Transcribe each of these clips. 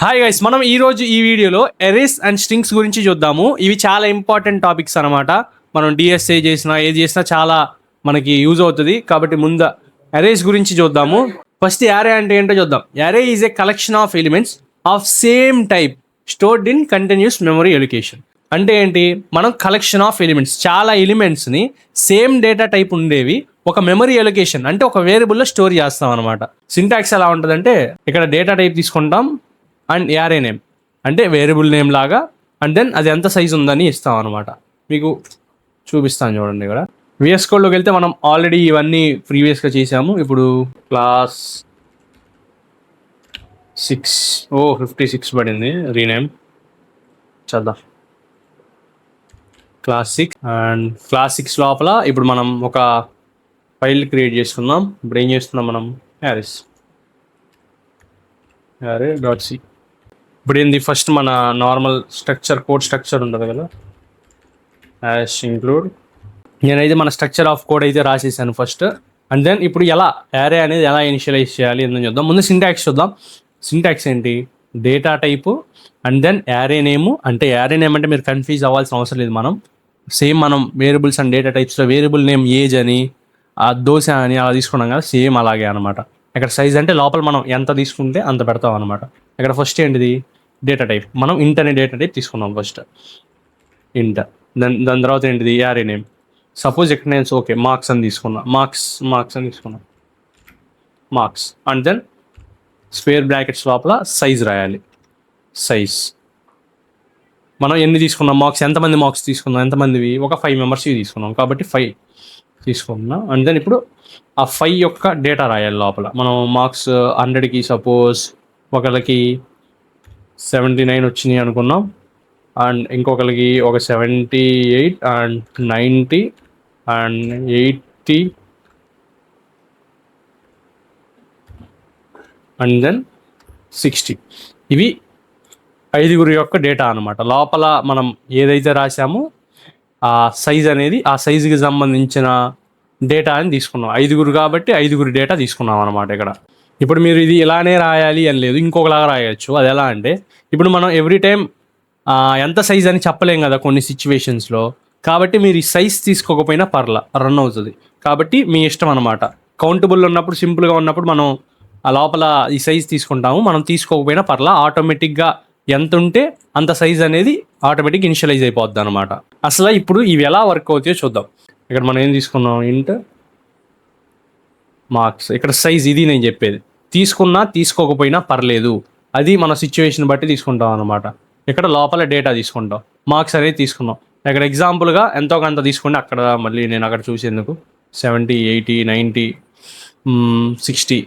Hi guys, మనం ఈ రోజు ఈ వీడియోలో ఎరేస్ అండ్ స్ట్రింగ్స్ గురించి చూద్దాము. ఇవి చాలా ఇంపార్టెంట్ టాపిక్స్ అనమాట. మనం డిఎస్ఏ చేసినా ఏది చేసినా చాలా మనకి యూజ్ అవుతుంది. కాబట్టి ముందు ఎరేస్ గురించి చూద్దాము. ఫస్ట్ యారే అంటే ఏంటో చూద్దాం. Array is a collection of elements of same type stored in continuous memory allocation. అంటే ఏంటి, మనం కలెక్షన్ ఆఫ్ ఎలిమెంట్స్, చాలా ఎలిమెంట్స్ని సేమ్ డేటా టైప్ ఉండేవి ఒక మెమరీ ఎలొకేషన్ అంటే ఒక వేరియబుల్లో స్టోర్ చేస్తాం అనమాట. సింటాక్స్ ఎలా ఉంటుందంటే, ఇక్కడ డేటా టైప్ తీసుకుంటాం అండ్ యారే నేమ్ అంటే వేరియబుల్ నేమ్ లాగా, అండ్ దెన్ అది ఎంత సైజ్ ఉందని ఇస్తాం అనమాట. మీకు చూపిస్తాను చూడండి. ఇక్కడ విఎస్ కోడ్లోకి వెళ్తే మనం ఆల్రెడీ ఇవన్నీ ప్రీవియస్గా చేసాము. ఇప్పుడు క్లాస్ 6 56 పడింది రీనేమ్. చద్దాం క్లాస్ 6 అండ్ క్లాస్ 6 లోపల ఇప్పుడు మనం ఒక ఫైల్ క్రియేట్ చేసుకుందాం. ఇప్పుడు ఏం చేస్తున్నాం మనం, యారే.సి. ఇప్పుడు ఏంది, ఫస్ట్ మన నార్మల్ స్ట్రక్చర్, కోడ్ స్ట్రక్చర్ ఉంటుంది కదా, యాష్ ఇంక్లూడ్. నేనైతే మన స్ట్రక్చర్ ఆఫ్ కోడ్ అయితే రాసేసాను ఫస్ట్. అండ్ దెన్ ఇప్పుడు ఎలా యారే అనేది ఎలా ఇనిషియలైజ్ చేయాలి అని చూద్దాం. ముందు సింటాక్స్ చూద్దాం. సింటాక్స్ ఏంటి, డేటా టైపు అండ్ దెన్ యారే నేము. అంటే యారే నేమ్ అంటే మీరు కన్ఫ్యూజ్ అవ్వాల్సిన అవసరం లేదు. మనం వేరియబుల్స్ అండ్ డేటా టైప్స్లో వేరియబుల్ నేమ్ ఏజ్ అని, దోశ అని అలా తీసుకున్నాం కదా, సేమ్ అలాగే అనమాట. ఇక్కడ సైజ్ అంటే లోపల మనం ఎంత తీసుకుంటే అంత పెడతాం అనమాట. ఇక్కడ ఫస్ట్ ఏంటిది, డేటా టైప్. మనం ఇంట్ అనే డేటా టైప్ తీసుకున్నాం ఫస్ట్, ఇంట్. దాని తర్వాత ఏంటిది, యారే నేమ్. సపోజ్ ఇక్కడ నేను మార్క్స్ అని తీసుకున్నా, మార్క్స్ అని తీసుకున్నా, marks. And then square brackets లోపల సైజ్ రాయాలి. సైజ్ మనం ఎన్ని తీసుకున్నాం మార్క్స్, ఎంతమంది మార్క్స్ తీసుకున్నాం, ఎంతమందివి, ఒక 5 మెంబర్స్వి తీసుకున్నాం కాబట్టి 5 తీసుకున్నాం. అండ్ దెన్ ఇప్పుడు ఆ 5 యొక్క డేటా రాయాలి లోపల. మనం మార్క్స్ 100కి సపోజ్ ఒకళ్ళకి 79 వచ్చినాయి అనుకున్నాం, అండ్ ఇంకొకరికి ఒక 78 అండ్ 90 అండ్ 80 అండ్ దెన్ 60. ఇవి 5 యొక్క డేటా అనమాట. లోపల మనం ఏదైతే రాసామో ఆ సైజ్ అనేది, ఆ సైజుకి సంబంధించిన డేటా అని తీసుకున్నాం. 5 కాబట్టి 5 డేటా తీసుకున్నాం అనమాట ఇక్కడ. ఇప్పుడు మీరు ఇది ఇలానే రాయాలి అని లేదు, ఇంకొకలాగా రాయొచ్చు. అది ఎలా అంటే, ఇప్పుడు మనం ఎవ్రీ టైం ఎంత సైజ్ అని చెప్పలేం కదా కొన్ని సిచ్యువేషన్స్లో. కాబట్టి మీరు ఈ సైజ్ తీసుకోకపోయినా రన్ అవుతుంది. కాబట్టి మీ ఇష్టం అనమాట. కౌంటబుల్ ఉన్నప్పుడు, సింపుల్గా ఉన్నప్పుడు మనం ఆ లోపల ఈ సైజ్ తీసుకుంటాము. మనం తీసుకోకపోయినా ఆటోమేటిక్గా ఎంత ఉంటే అంత సైజ్ అనేది ఆటోమేటిక్ ఇనిషియలైజ్ అయిపోద్ది అనమాట. అసలు ఇప్పుడు ఇవి ఎలా వర్క్ అవుతాయో చూద్దాం. ఇక్కడ మనం ఏం తీసుకున్నాం, ఇంట్ మార్క్స్. ఇక్కడ సైజ్ ఇది నేను చెప్పేది. తీసుకున్నా తీసుకోకపోయినా పర్లేదు, అది మన సిచ్యువేషన్ బట్టి తీసుకుంటాం అనమాట. ఇక్కడ లోపల డేటా తీసుకుంటాం, మార్క్స్ అనేది తీసుకున్నాం. ఇక్కడ ఎగ్జాంపుల్గా ఎంతో కొంత తీసుకుంటే, అక్కడ మళ్ళీ నేను అక్కడ చూసేందుకు 70 80 90 60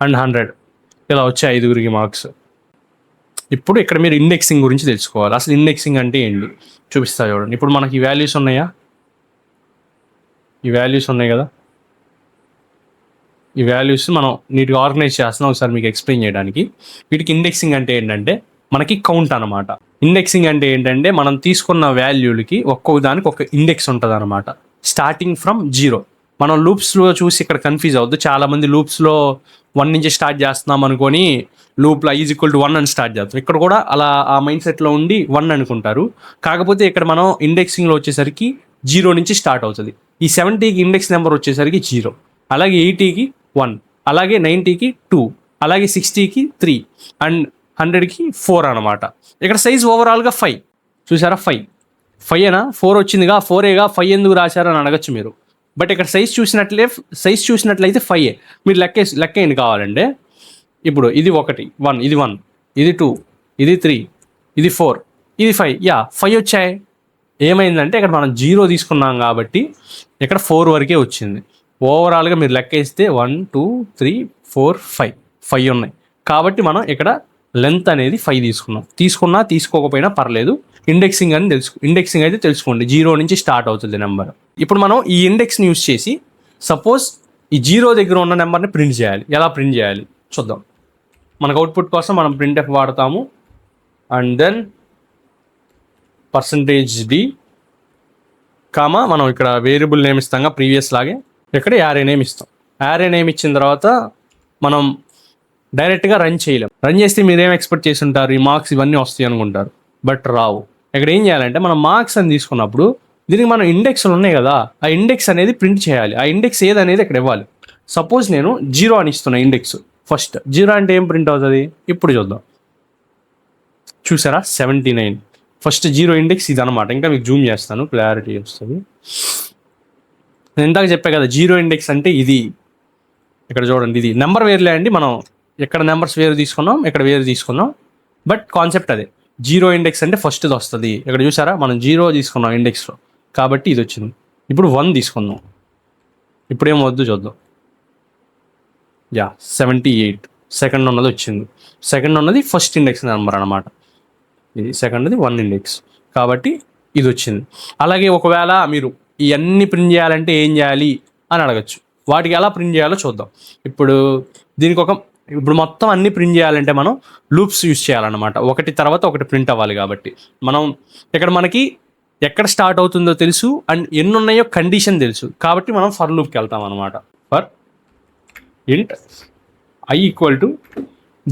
అండ్ 100 ఇలా వచ్చాయి 5 మార్క్స్. ఇప్పుడు ఇక్కడ మీరు ఇండెక్సింగ్ గురించి తెలుసుకోవాలి. అసలు ఇండెక్సింగ్ అంటే ఏంటి చూపిస్తా చూడండి. ఇప్పుడు మనకి ఈ వాల్యూస్ ఉన్నాయి కదా, ఈ వాల్యూస్ మనం నీట్గా ఆర్గనైజ్ చేస్తున్నాం. ఒకసారి మీకు ఎక్స్ప్లెయిన్ చేయడానికి, వీటికి ఇండెక్సింగ్ అంటే ఏంటంటే మనకి కౌంట్ అనమాట. ఇండెక్సింగ్ అంటే ఏంటంటే, మనం తీసుకున్న వాల్యూలకి ఒక్కొక్క దానికి ఒక ఇండెక్స్ ఉంటుంది అనమాట, స్టార్టింగ్ ఫ్రమ్ 0. మనం లూప్స్లో చూసి ఇక్కడ కన్ఫ్యూజ్ అవ్వద్దు. చాలామంది లూప్స్లో 1 నుంచి స్టార్ట్ చేస్తున్నాం అనుకొని లూప్లో i=1 అని స్టార్ట్ చేస్తాం. ఇక్కడ కూడా అలా ఆ మైండ్ సెట్లో ఉండి 1 అనుకుంటారు. కాకపోతే ఇక్కడ మనం ఇండెక్సింగ్లో వచ్చేసరికి 0 నుంచి స్టార్ట్ అవుతుంది. ఈ 70కి ఇండెక్స్ నెంబర్ వచ్చేసరికి 0, అలాగే 80కి 1, అలాగే 90కి 2, అలాగే 60కి 3 అండ్ 100కి 4 అనమాట. ఇక్కడ సైజ్ ఓవరాల్గా 5. చూసారా, 5 అయినా 4 వచ్చిందిగా, 4ఏగా 5 ఎందుకు రాశారని అడగచ్చు మీరు. బట్ ఇక్కడ సైజ్ చూసినట్లయితే 5. మీరు లెక్కేయండి కావాలంటే. ఇప్పుడు ఇది 1, ఇది 1, ఇది 2, ఇది 3, ఇది 4, ఇది 5. 5 వచ్చాయి. ఏమైందంటే ఇక్కడ మనం 0 తీసుకున్నాం కాబట్టి ఇక్కడ 4 వరకే వచ్చింది. ఓవరాల్గా మీరు లెక్కేస్తే 1 2 3 4 5 ఉన్నాయి. కాబట్టి మనం ఇక్కడ లెంత్ అనేది 5 తీసుకున్నా తీసుకోకపోయినా పర్లేదు. ఇండెక్సింగ్ అయితే తెలుసుకోండి, 0 నుంచి స్టార్ట్ అవుతుంది నెంబర్. ఇప్పుడు మనం ఈ ఇండెక్స్ని యూజ్ చేసి సపోజ్ ఈ 0 దగ్గర ఉన్న నెంబర్ని ప్రింట్ చేయాలి. ఎలా ప్రింట్ చేయాలి చూద్దాం. మనకు అవుట్పుట్ కోసం మనం printf వాడతాము. అండ్ దెన్ %d కామా, మనం ఇక్కడ వేరియబుల్ నేమ్ ఇస్తాం ప్రీవియస్ లాగే, ఇక్కడ యారే నేమ్ ఇస్తాం. యారే నేమ్ ఇచ్చిన తర్వాత మనం డైరెక్ట్గా రన్ చేయలేం. రన్ చేస్తే మీరేం ఎక్స్పెక్ట్ చేసి ఉంటారు, ఈ మార్క్స్ ఇవన్నీ వస్తాయి అనుకుంటారు, బట్ రావు. ఇక్కడ ఏం చేయాలంటే మనం మార్క్స్ అని తీసుకున్నప్పుడు దీనికి మనం ఇండెక్స్లు ఉన్నాయి కదా, ఆ ఇండెక్స్ అనేది ప్రింట్ చేయాలి. ఆ ఇండెక్స్ ఏదనేది ఇక్కడ ఇవ్వాలి. సపోజ్ నేను 0 అని ఇస్తున్నా ఇండెక్స్. ఫస్ట్ 0 అంటే ఏం ప్రింట్ అవుతుంది ఇప్పుడు చూద్దాం. చూసారా 79. ఫస్ట్ 0 ఇండెక్స్ ఇది అనమాట. ఇంకా మీకు జూమ్ చేస్తాను, క్లారిటీ వస్తుంది. నేను ఇందాక చెప్పా కదా 0 ఇండెక్స్ అంటే ఇది. ఇక్కడ చూడండి, ఇది నెంబర్ వేరులే అండి. మనం ఎక్కడ నెంబర్స్ వేరు తీసుకున్నాం, ఇక్కడ వేరు తీసుకున్నాం, బట్ కాన్సెప్ట్ అదే. 0 ఇండెక్స్ అంటే ఫస్ట్ది వస్తుంది. ఇక్కడ చూసారా మనం 0 తీసుకున్నాం ఇండెక్స్లో, కాబట్టి ఇది వచ్చింది. ఇప్పుడు 1 తీసుకుందాం. ఇప్పుడు ఏం వద్దు చూద్దాం. 78 సెకండ్ ఉన్నది వచ్చింది. సెకండ్ ఉన్నది ఫస్ట్ ఇండెక్స్ నెంబర్ అనమాట. ఇది సెకండ్ది 1 ఇండెక్స్, కాబట్టి ఇది వచ్చింది. అలాగే ఒకవేళ మీరు ఇవన్నీ ప్రింట్ చేయాలంటే ఏం చేయాలి అని అడగచ్చు. వాటికి ఎలా ప్రింట్ చేయాలో చూద్దాం. ఇప్పుడు మొత్తం అన్ని ప్రింట్ చేయాలంటే మనం లూప్స్ యూస్ చేయాలన్నమాట. ఒకటి తర్వాత ఒకటి ప్రింట్ అవ్వాలి. కాబట్టి మనం ఇక్కడ మనకి ఎక్కడ స్టార్ట్ అవుతుందో తెలుసు అండ్ ఎన్ని ఉన్నాయో కండిషన్ తెలుసు. కాబట్టి మనం ఫర్ లూప్కి వెళ్తాం అనమాట. ఫర్ ఇంట్ i =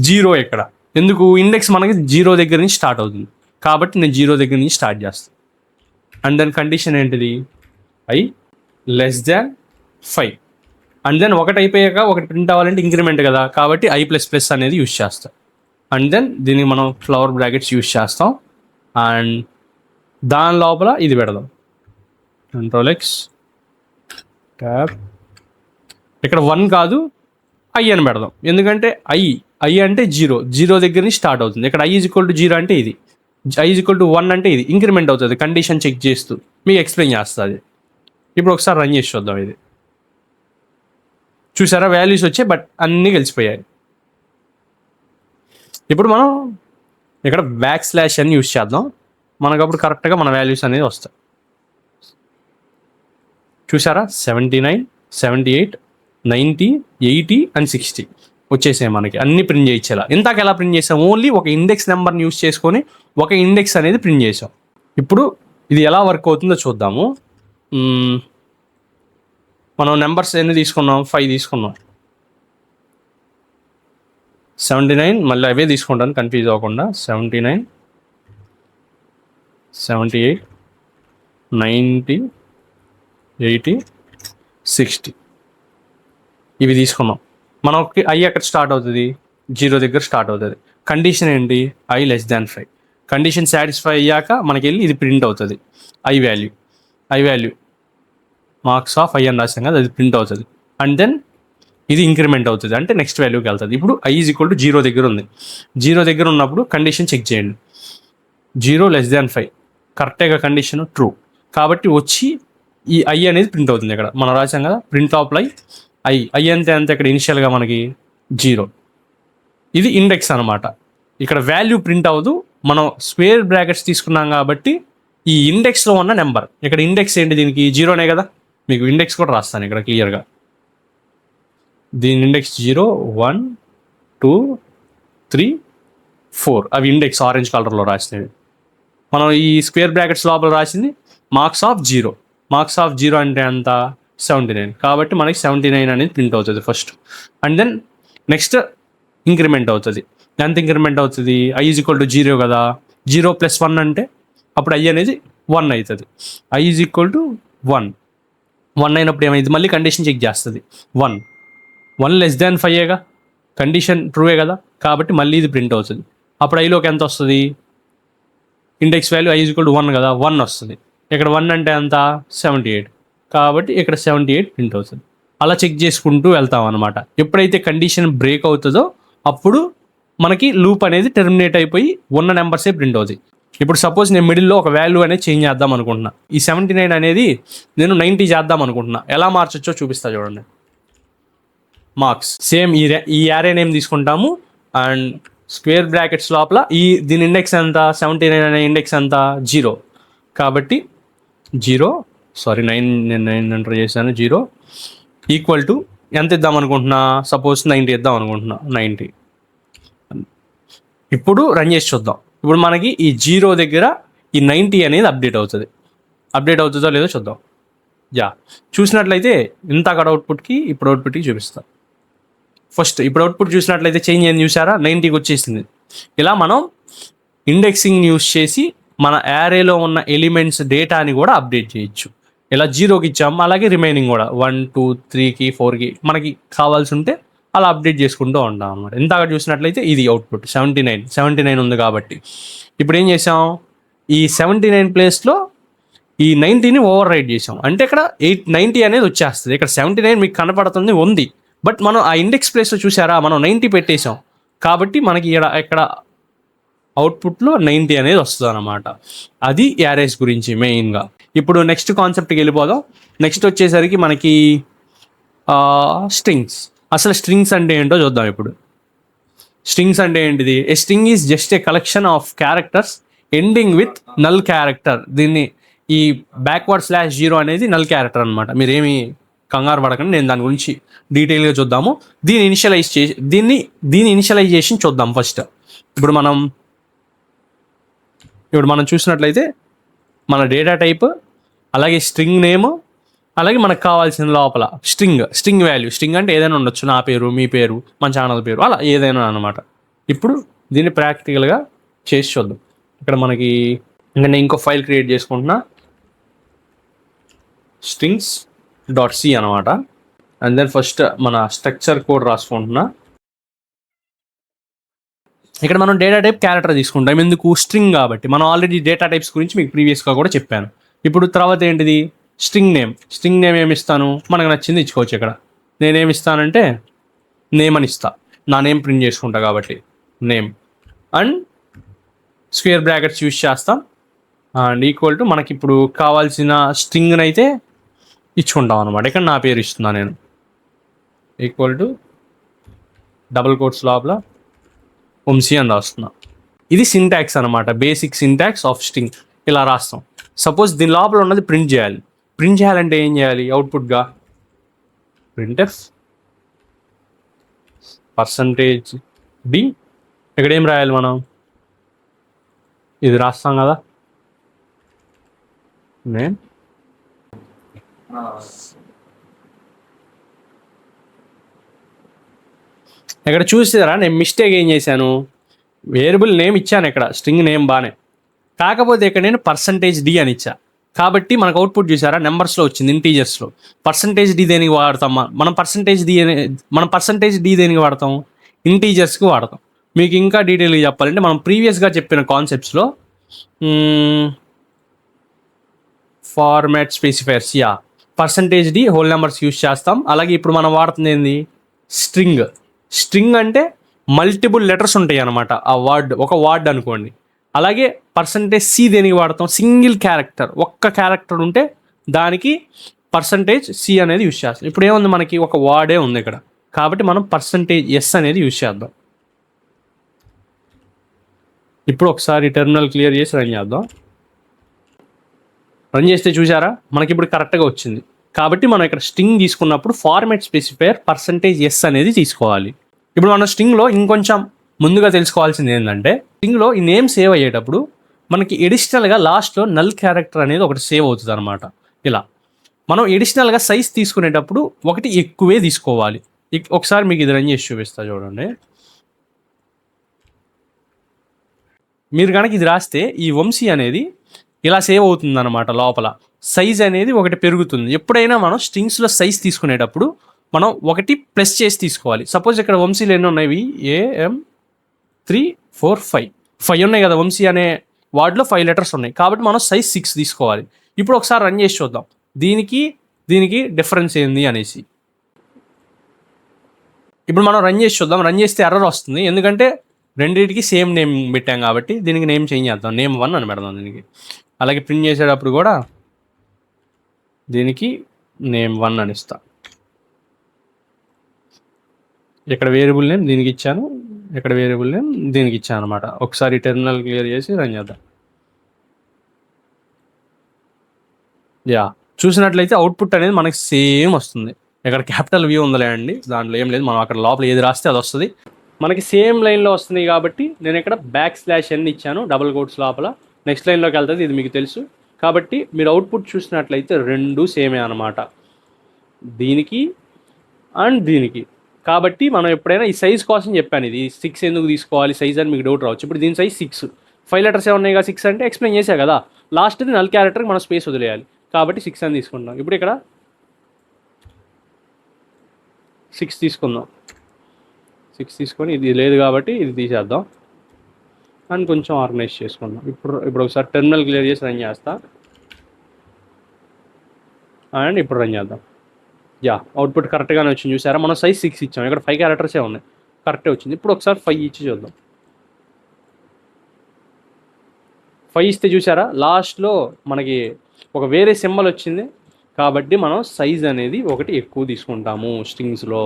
0. ఇక్కడ ఎందుకు ఇండెక్స్ మనకి 0 దగ్గర నుంచి స్టార్ట్ అవుతుంది, కాబట్టి నేను 0 దగ్గర నుంచి స్టార్ట్ చేస్తాను. అండ్ దెన్ కండిషన్ ఏంటిది, i <5. అండ్ దెన్ ఒకటి అయిపోయాక ఒకటి ప్రింట్ అవ్వాలంటే ఇంక్రిమెంట్ కదా, కాబట్టి i++ అనేది యూజ్ చేస్తాం. అండ్ దెన్ దీనికి మనం ఫ్లవర్ బ్రాకెట్స్ యూజ్ చేస్తాం. అండ్ దాని లోపల ఇది పెడదాం, Ctrl+X ట్యాబ్. ఇక్కడ 1 కాదు i అని పెడదాం, ఎందుకంటే i అంటే 0 దగ్గర నుంచి స్టార్ట్ అవుతుంది. ఇక్కడ i = 0 అంటే ఇది, i = 1 అంటే ఇది ఇంక్రిమెంట్ అవుతుంది. కండిషన్ చెక్ చేస్తూ మీకు ఎక్స్ప్లెయిన్ చేస్తుంది. ఇప్పుడు ఒకసారి రన్ చేసి చూద్దాం. ఇది చూసారా వాల్యూస్ వచ్చాయి, బట్ అన్నీ కలిసిపోయాయి. ఇప్పుడు మనం ఇక్కడ \n యూస్ చేద్దాం. మనకు అప్పుడు కరెక్ట్గా మన వాల్యూస్ అనేది వస్తాయి. చూసారా 79, 78, 90, 80 అండ్ 60 వచ్చేసాయి. మనకి అన్ని ప్రింట్ చేయించేలా. ఇంతకు ఎలా ప్రింట్ చేసాం, ఓన్లీ ఒక ఇండెక్స్ నెంబర్ని యూస్ చేసుకొని ఒక ఇండెక్స్ అనేది ప్రింట్ చేసాం. ఇప్పుడు ఇది ఎలా వర్క్ అవుతుందో చూద్దాము. మనం నెంబర్స్ ఎన్ని తీసుకున్నాం, 5 తీసుకున్నాం. 79 మళ్ళీ అవే తీసుకుంటాను కన్ఫ్యూజ్ అవ్వకుండా. 79, 78, 90, 80, 60 ఇవి తీసుకున్నాం. మనకి i ఎక్కడ స్టార్ట్ అవుతుంది, 0 దగ్గర స్టార్ట్ అవుతుంది. కండిషన్ ఏంటి, i<5. కండిషన్ సాటిస్ఫై అయ్యాక మనకి వెళ్ళి ఇది ప్రింట్ అవుతుంది. i value marks of i అని రాసాం కదా, అది ప్రింట్ అవుతుంది. అండ్ దెన్ ఇది ఇంక్రిమెంట్ అవుతుంది, అంటే నెక్స్ట్ వాల్యూకి వెళ్తుంది. ఇప్పుడు i = 0 దగ్గర ఉంది. 0 దగ్గర ఉన్నప్పుడు కండిషన్ చెక్ చేయండి. 0<5 కరెక్ట్గా కండిషన్ ట్రూ, కాబట్టి వచ్చి ఈ i అనేది ప్రింట్ అవుతుంది. ఇక్కడ మనం రాసాం కదా ప్రింట్ ఆఫ్ i అంతే ఇక్కడ ఇనిషియల్గా మనకి 0. ఇది ఇండెక్స్ అనమాట. ఇక్కడ వాల్యూ ప్రింట్ అవ్వదు, మనం స్క్వేర్ బ్రాకెట్స్ తీసుకున్నాం కాబట్టి ఈ ఇండెక్స్లో ఉన్న నెంబర్. ఇక్కడ ఇండెక్స్ ఏంటి, దీనికి 0నే కదా. మీకు ఇండెక్స్ కూడా రాస్తాను ఇక్కడ క్లియర్గా. దీని ఇండెక్స్ 0, 1, 2, 3, 4 అవి ఇండెక్స్ ఆరెంజ్ కలర్లో రాసినవి. మనం ఈ స్క్వేర్ బ్రాకెట్స్ లోపల రాసింది మార్క్స్ ఆఫ్ 0. మార్క్స్ ఆఫ్ 0 అంటే ఎంత, 79. కాబట్టి మనకి 79 అనేది ప్రింట్ అవుతుంది first. And then next increment అవుతుంది. ఎంత ఇంక్రిమెంట్ అవుతుంది, i = 0 కదా. 0 + 1 అంటే అప్పుడు i అనేది 1 అవుతుంది. i = 1 అయినప్పుడు ఏమైంది, మళ్ళీ కండిషన్ చెక్ చేస్తుంది. 1<5 కండిషన్ ట్రూవే కదా, కాబట్టి మళ్ళీ ఇది ప్రింట్ అవుతుంది. అప్పుడు iలోకి ఎంత వస్తుంది, ఇండెక్స్ వాల్యూ i = 1 కదా, 1 వస్తుంది. ఇక్కడ 1 అంటే ఎంత, 78, కాబట్టి ఇక్కడ 78 ప్రింట్ అవుతుంది. అలా చెక్ చేసుకుంటూ వెళ్తాం అనమాట. ఎప్పుడైతే కండిషన్ బ్రేక్ అవుతుందో అప్పుడు మనకి లూప్ అనేది టెర్మినేట్ అయిపోయి ఉన్న నెంబర్సే ప్రింట్ అవుతాయి. ఇప్పుడు సపోజ్ నేను మిడిల్లో ఒక వాల్యూ అనేది చేంజ్ చేద్దాం అనుకుంటున్నా. ఈ 79 అనేది నేను 90 చేద్దాం అనుకుంటున్నా. ఎలా మార్చొచ్చో చూపిస్తా చూడండి. మార్క్స్ సేమ్ ఈ యారే నేమ్ తీసుకుంటాము. అండ్ స్క్వేర్ బ్రాకెట్స్ లోపల దీని ఇండెక్స్ ఎంత, 79 అనే ఇండెక్స్ ఎంత, 0. కాబట్టి 9 ఎంటర్ చేశాను. 0 = ఎంత ఇద్దాం అనుకుంటున్నా, సపోజ్ 90 ఇద్దాం అనుకుంటున్నా. 90. ఇప్పుడు రన్ చేసి చూద్దాం. ఇప్పుడు మనకి ఈ 0 దగ్గర ఈ 90 అనేది అప్డేట్ అవుతుందో లేదో చూద్దాం. చూసినట్లయితే ఇంత అక్కడ అవుట్పుట్కి ఇప్పుడు అవుట్పుట్కి చూపిస్తాను. ఫస్ట్ ఇప్పుడు అవుట్పుట్ చూసినట్లయితే చేంజ్ ఏంది చూసారా, 90కి వచ్చేసింది. ఇలా మనం ఇండెక్సింగ్ యూస్ చేసి మన యారేలో ఉన్న ఎలిమెంట్స్ డేటాని కూడా అప్డేట్ చేయొచ్చు. ఇలా 0కి ఇచ్చాము, అలాగే రిమైనింగ్ కూడా 1, 2, 3కి 4కి మనకి కావాల్సి ఉంటే అలా అప్డేట్ చేసుకుంటూ ఉంటాం అనమాట. ఇంతగా చూసినట్లయితే ఇది అవుట్పుట్ 79 ఉంది కాబట్టి ఇప్పుడు ఏం చేసాం, ఈ 79 ప్లేస్లో ఈ 90ని ఓవర్ రైడ్ చేసాం. అంటే ఇక్కడ 90 అనేది వచ్చేస్తుంది. ఇక్కడ 79 మీకు కనపడుతుంది ఉంది, బట్ మనం ఆ ఇండెక్స్ ప్లేస్లో చూసారా మనం 90 పెట్టేసాం కాబట్టి మనకి ఇక్కడ అవుట్పుట్లో 90 అనేది వస్తుంది అనమాట. అది యారేస్ గురించి మెయిన్గా. ఇప్పుడు నెక్స్ట్ కాన్సెప్ట్కి వెళ్ళిపోదాం. నెక్స్ట్ వచ్చేసరికి మనకి స్ట్రింగ్స్. అసలు స్ట్రింగ్స్ అంటే ఏంటో చూద్దాం. ఇప్పుడు స్ట్రింగ్స్ అంటే ఏంటిది? A string is just a collection of characters ending with null character. దీన్ని ఈ /0 అనేది నల్ క్యారెక్టర్ అనమాట. మీరేమి కంగారు పడకండి, నేను దాని గురించి డీటెయిల్గా చూద్దాము. దీని ఇనిషియలైజేషన్ చూద్దాం ఫస్ట్. ఇప్పుడు మనం చూసినట్లయితే మన డేటా టైప్, అలాగే స్ట్రింగ్ నేమ్, అలాగే మనకు కావాల్సిన లోపల స్ట్రింగ్ వాల్యూ. స్ట్రింగ్ అంటే ఏదైనా ఉండొచ్చు, నా పేరు, మీ పేరు, మన ఛానల్ పేరు, అలా ఏదైనా అనమాట. ఇప్పుడు దీన్ని ప్రాక్టికల్గా చేసి చూద్దాం. ఇక్కడ మనకి నేను ఇంకో ఫైల్ క్రియేట్ చేసుకుంటున్నా, strings.c అనమాట. అండ్ దెన్ ఫస్ట్ మన స్ట్రక్చర్ కోడ్ రాసుకుంటున్నా. ఇక్కడ మనం డేటా టైప్ క్యారెక్టర్ తీసుకుంటాం. ఎందుకు? స్ట్రింగ్ కాబట్టి. మనం ఆల్రెడీ డేటా టైప్స్ గురించి మీకు ప్రీవియస్గా కూడా చెప్పాను. ఇప్పుడు తర్వాత ఏంటిది? స్ట్రింగ్ నేమ్ ఏమి ఇస్తాను? మనకు నచ్చింది ఇచ్చుకోవచ్చు. ఇక్కడ నేనేమి ఇస్తానంటే నేమ్ అని ఇస్తా, నా నేమ్ ప్రింట్ చేసుకుంటా కాబట్టి name. And square brackets use చేస్తాం. అండ్ ఈక్వల్ టు మనకి ఇప్పుడు కావాల్సిన స్ట్రింగ్ని అయితే ఇచ్చుకుంటాం అనమాట. ఇక్కడ నా పేరు ఇస్తున్నా నేను, ఈక్వల్ టు డబుల్ కోట్స్ లోపల వంశీ అని రాస్తున్నా. ఇది సింటాక్స్ అనమాట, బేసిక్ సింటాక్స్ ఆఫ్ స్ట్రింగ్. ఇలా రాస్తాం. సపోజ్ దీని లోపల ఉన్నది ప్రింట్ చేయాలి. ప్రింట్ చేయాలంటే ఏం చేయాలి? అవుట్పుట్గా printf %d. ఇక్కడ ఏం రాయాలి మనం? ఇది రాస్తాం కదా, నేమ్. ఇక్కడ చూసారా నేను మిస్టేక్ ఏం చేశాను? వేరియబుల్ నేమ్ ఇచ్చాను ఇక్కడ, స్ట్రింగ్ నేమ్ బాగానే, కాకపోతే ఇక్కడ నేను %d అని ఇచ్చా కాబట్టి మనకు అవుట్పుట్ చూసారా నెంబర్స్లో వచ్చింది, ఇంటీజర్స్లో. %d దేనికి వాడతాం? మనం %d దేనికి వాడతాం? ఇంటీజర్స్కి వాడతాం. మీకు ఇంకా డీటెయిల్గా చెప్పాలంటే మనం ప్రీవియస్గా చెప్పిన కాన్సెప్ట్స్లో format specifiers, %d whole numbers use చేస్తాం. అలాగే ఇప్పుడు మనం వాడుతుంది ఏంది? స్ట్రింగ్ అంటే మల్టిపుల్ లెటర్స్ ఉంటాయి అనమాట. ఆ ఒక వర్డ్ అనుకోండి. అలాగే %c దేనికి వాడతాం? సింగిల్ క్యారెక్టర్, ఒక్క క్యారెక్టర్ ఉంటే దానికి %c అనేది యూజ్ చేస్తాం. ఇప్పుడు ఏముంది? మనకి ఒక వర్డే ఉంది ఇక్కడ కాబట్టి మనం %s అనేది యూజ్ చేద్దాం. ఇప్పుడు ఒకసారి టెర్మినల్ క్లియర్ చేసి రన్ చేద్దాం. రన్ చేస్తే చూసారా మనకి ఇప్పుడు కరెక్ట్గా వచ్చింది. కాబట్టి మనం ఇక్కడ స్ట్రింగ్ తీసుకున్నప్పుడు ఫార్మాట్ స్పెసిఫైయర్ %s అనేది తీసుకోవాలి. ఇప్పుడు మన స్ట్రింగ్లో ఇంకొంచెం ముందుగా తెలుసుకోవాల్సింది ఏంటంటే, స్ట్రింగ్లో ఈ నేమ్ సేవ్ అయ్యేటప్పుడు మనకి ఎడిషనల్గా లాస్ట్లో నల్ క్యారెక్టర్ అనేది ఒకటి సేవ్ అవుతుంది అనమాట. ఇలా మనం ఎడిషనల్గా సైజ్ తీసుకునేటప్పుడు ఒకటి ఎక్కువే తీసుకోవాలి. ఒకసారి మీకు ఇది రన్ చేసి చూపిస్తా చూడండి. మీరు కనుక ఇది రాస్తే ఈ వంశీ అనేది ఇలా సేవ్ అవుతుంది అనమాట. లోపల సైజ్ అనేది ఒకటి పెరుగుతుంది. ఎప్పుడైనా మనం స్ట్రింగ్స్లో సైజ్ తీసుకునేటప్పుడు మనం ఒకటి ప్లస్ చేసి తీసుకోవాలి. సపోజ్ ఇక్కడ వంశీలు ఎన్ని ఉన్నాయి? AM3 4 5 ఉన్నాయి కదా. వంశీ అనే వార్డ్లో 5 లెటర్స్ ఉన్నాయి కాబట్టి మనం సైజ్ 6 తీసుకోవాలి. ఇప్పుడు ఒకసారి రన్ చేసి చూద్దాం దీనికి డిఫరెన్స్ ఏంది అనేసి. ఇప్పుడు మనం రన్ చేసి చూద్దాం. రన్ చేస్తే ఎర్రర్ వస్తుంది, ఎందుకంటే రెండింటికి సేమ్ నేమ్ పెట్టాం కాబట్టి. దీనికి నేమ్ చేంజ్ చేద్దాం, నేమ్ 1 అని పెడదాం దీనికి. అలాగే ప్రింట్ చేసేటప్పుడు కూడా దీనికి నేమ్ 1 అని ఇస్తా. ఇక్కడ వేరియబుల్ నేమ్ దీనికి ఇచ్చాను, ఇక్కడ వేరియబుల్ నేమ్ దీనికి ఇచ్చాను అనమాట. ఒకసారి టెర్మినల్ క్లియర్ చేసి రన్ చేద్దాం. చూసినట్లయితే అవుట్పుట్ అనేది మనకి సేమ్ వస్తుంది. ఇక్కడ క్యాపిటల్ వ్యూ ఉందిలే అండి, దాంట్లో ఏం లేదు. మనం అక్కడ లోపల ఏది రాస్తే అది వస్తుంది, మనకి సేమ్ లైన్లో వస్తుంది. కాబట్టి నేను ఇక్కడ /n ఇచ్చాను డబుల్ కోట్స్ లోపల. నెక్స్ట్ లైన్లోకి వెళ్తుంది, ఇది మీకు తెలుసు. కాబట్టి మీరు అవుట్పుట్ చూసినట్లయితే రెండు సేమే అనమాట, దీనికి అండ్ దీనికి. కాబట్టి మనం ఎప్పుడైనా ఈ సైజ్ కోసం చెప్పాను, ఇది 6 ఎందుకు తీసుకోవాలి సైజ్ అని మీకు డౌట్ రావచ్చు. ఇప్పుడు దీని సైజ్ 6, 5 లెటర్స్ ఉన్నాయి కదా 6 అంటే ఎక్స్ప్లెయిన్ చేశా కదా, లాస్ట్ది నల్ క్యారెక్టర్కి మనం స్పేస్ వదిలేయాలి కాబట్టి 6 అని తీసుకుంటాం. ఇప్పుడు ఇక్కడ 6 తీసుకుందాం. 6 తీసుకొని ఇది లేదు కాబట్టి ఇది తీసేద్దాం అని కొంచెం ఆర్గనైజ్ చేసుకుందాం. ఇప్పుడు ఒకసారి టెర్మినల్ క్లియర్ చేసి రన్ చేస్తా అండ్ ఇప్పుడు రన్ చేద్దాం. యా, అవుట్పుట్ కరెక్ట్గానే వచ్చింది చూసారా. మనం సైజ్ 6 ఇచ్చాం, ఇక్కడ 5 క్యారెక్టర్సే ఉన్నాయి, కరెక్టే వచ్చింది. ఇప్పుడు ఒకసారి 5 ఇచ్చి చూద్దాం. 5 ఇస్తే చూసారా లాస్ట్లో మనకి ఒక వేరే సింబల్ వచ్చింది కాబట్టి మనం సైజ్ అనేది ఒకటి ఎక్కువ తీసుకుంటాము స్ట్రింగ్స్లో.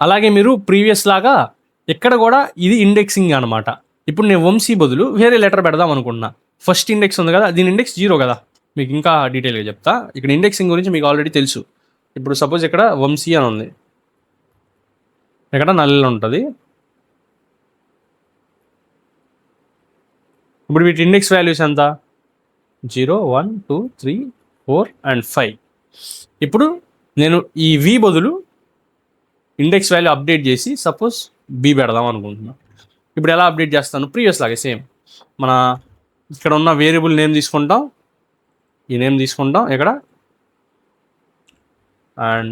అలాగే మీరు ప్రీవియస్ లాగా ఇక్కడ కూడా ఇది ఇండెక్సింగ్ అనమాట. ఇప్పుడు నేను వంశీ బదులు వేరే లెటర్ పెడదాం అనుకుంటున్నా. ఫస్ట్ ఇండెక్స్ ఉంది కదా, దీని ఇండెక్స్ 0 కదా. మీకు ఇంకా డీటెయిల్గా చెప్తా. ఇక్కడ ఇండెక్సింగ్ గురించి మీకు ఆల్రెడీ తెలుసు. ఇప్పుడు సపోజ్ ఇక్కడ వంశీ అని ఉంది, ఇక్కడ నల్ ఉంటుంది. ఇప్పుడు వీటి ఇండెక్స్ వాల్యూస్ ఎంత? 0, 1, 2, 3, 4 and 5. ఇప్పుడు నేను ఈ వి బదులు ఇండెక్స్ వాల్యూ అప్డేట్ చేసి సపోజ్ బి పెడదాం అనుకుంటున్నాను. ఇప్పుడు ఎలా అప్డేట్ చేస్తాను? ప్రీవియస్ లాగే సేమ్, మన ఇక్కడ ఉన్న వేరియబుల్ నేమ్ తీసుకుంటాం, ఈ నేమ్ తీసుకుంటాం ఇక్కడ, అండ్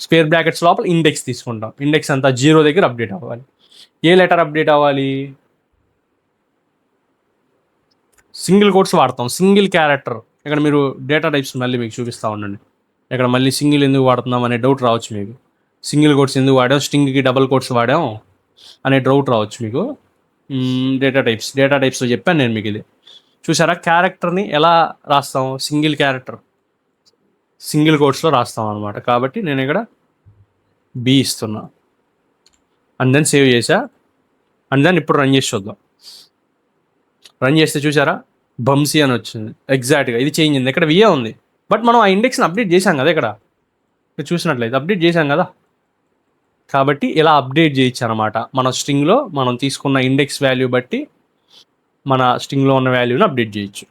స్క్వేర్ బ్రాకెట్స్ లోపల ఇండెక్స్ తీసుకుంటాం. ఇండెక్స్ అంతా 0 దగ్గర అప్డేట్ అవ్వాలి. ఏ లెటర్ అప్డేట్ అవ్వాలి? సింగిల్ కోట్స్ వాడతాం, సింగిల్ క్యారెక్టర్. ఇక్కడ మీరు డేటా టైప్స్ మళ్ళీ మీకు చూపిస్తూ ఉండండి. ఇక్కడ మళ్ళీ సింగిల్ ఎందుకు వాడుతున్నాం అనే డౌట్ రావచ్చు మీకు. సింగిల్ కోట్స్ ఎందుకు వాడాం, స్ట్రింగ్కి డబల్ కోట్స్ వాడాం అనే డౌట్ రావచ్చు మీకు. డేటా టైప్స్లో చెప్పాను నేను మీకు. ఇది చూసారా, క్యారెక్టర్ని ఎలా రాస్తాం? సింగిల్ క్యారెక్టర్ సింగిల్ కోట్స్లో రాస్తాం అనమాట. కాబట్టి నేను ఇక్కడ బి ఇస్తున్నా అండ్ దెన్ సేవ్ చేసా అండ్ దెన్ ఇప్పుడు రన్ చేసి చూద్దాం. రన్ చేస్తే చూసారా బంసీ అని వచ్చింది. ఎగ్జాక్ట్గా ఇది చేంజ్ అయింది. ఇక్కడ విఏ ఉంది బట్ మనం ఆ ఇండెక్స్ని అప్డేట్ చేసాం కదా. ఇక్కడ చూసినట్లయితే అప్డేట్ చేసాం కదా. కాబట్టి ఇలా అప్డేట్ చేయొచ్చు అనమాట. మన స్ట్రింగ్లో మనం తీసుకున్న ఇండెక్స్ వాల్యూ బట్టి మన స్ట్రింగ్లో ఉన్న వాల్యూని అప్డేట్ చేయొచ్చు.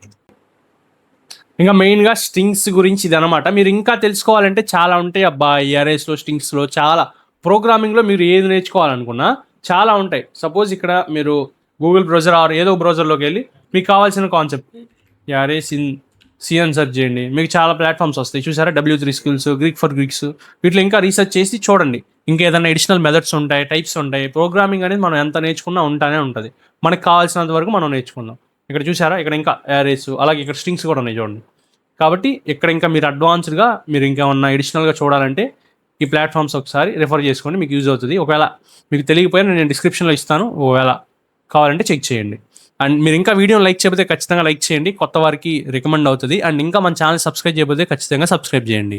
ఇంకా మెయిన్గా స్ట్రింగ్స్ గురించి ఇది అనమాట. మీరు ఇంకా తెలుసుకోవాలంటే చాలా ఉంటాయి అబ్బా, ఈ అరేస్లో స్ట్రింగ్స్లో చాలా. ప్రోగ్రామింగ్లో మీరు ఏది నేర్చుకోవాలనుకున్నా చాలా ఉంటాయి. సపోజ్ ఇక్కడ మీరు గూగుల్ బ్రౌజర్ ఆర్ ఏదో బ్రౌజర్లోకి వెళ్ళి మీకు కావాల్సిన కాన్సెప్ట్ అరేస్ ఇన్ సి అని సెర్చ్ చేయండి, మీకు చాలా ప్లాట్ఫామ్స్ వస్తాయి చూసారా. W3 Skills, Greek for Greeks, వీటిలో ఇంకా రీసెర్చ్ చేసి చూడండి. ఇంకా ఏదైనా ఎడిషనల్ మెథడ్స్ ఉంటాయి, టైప్స్ ఉంటాయి. ప్రోగ్రామింగ్ అనేది మనం ఎంత నేర్చుకున్నా ఉంటానే ఉంటుంది. మనకు కావాల్సినంత వరకు మనం నేర్చుకుందాం. ఇక్కడ చూసారా, ఇక్కడ ఇంకా అరేస్, అలాగే ఇక్కడ స్ట్రింగ్స్ కూడా ఉన్నాయి చూడండి. కాబట్టి ఇక్కడ ఇంకా మీరు అడ్వాన్స్డ్గా మీరు ఇంకా ఉన్న ఎడిషనల్గా చూడాలంటే ఈ ప్లాట్ఫామ్స్ ఒకసారి రిఫర్ చేసుకోండి, మీకు యూజ్ అవుతుంది. ఒకవేళ మీకు తెలియకపోయినా నేను డిస్క్రిప్షన్లో ఇస్తాను, ఒకవేళ కావాలంటే చెక్ చేయండి. అండ్ మీరు ఇంకా వీడియోని లైక్ చేయకపోతే ఖచ్చితంగా లైక్ చేయండి, కొత్త వారికి రికమెండ్ అవుతుంది. అండ్ ఇంకా మన ఛానల్ సబ్స్క్రైబ్ చేయకపోతే ఖచ్చితంగా సబ్స్క్రైబ్ చేయండి.